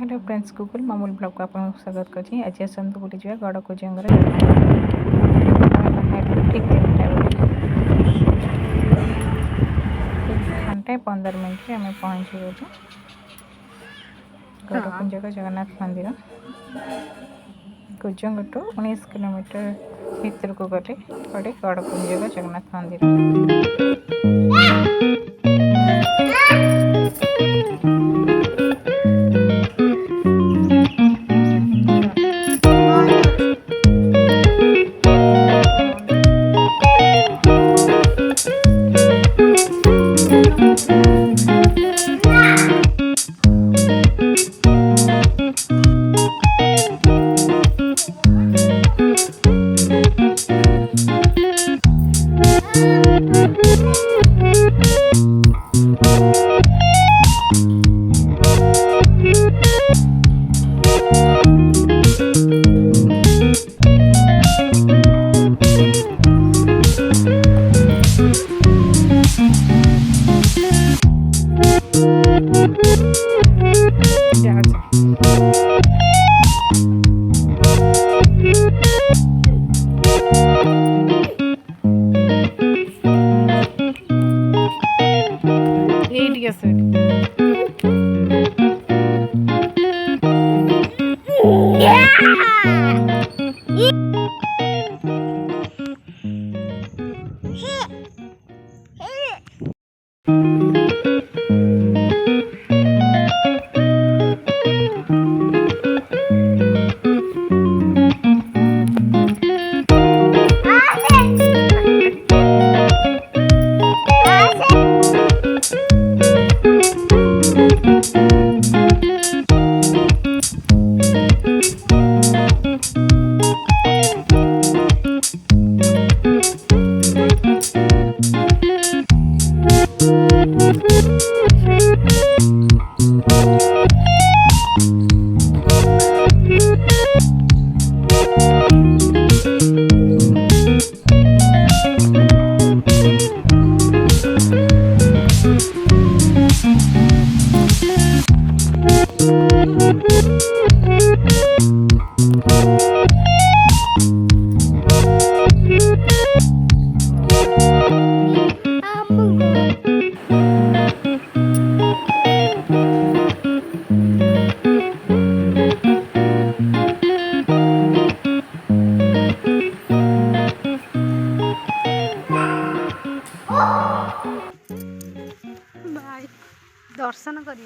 Hello friends, guggul मामूल blog को आपको स्वागत करुँच। आज आसतु बुली जा गड़ कुजंगर ठीक 3 घंटे 15 मिनट आम पहुँची गलु गड़कुंजक जगन्नाथ मंदिर। कुजंग टू 19 किलोमीटर भीतर को गले पड़े गड़कुंजक जगन्नाथ मंदिर। दर्शन कर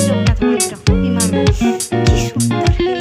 जगन्नाथ मंदिर कि सुंदर है।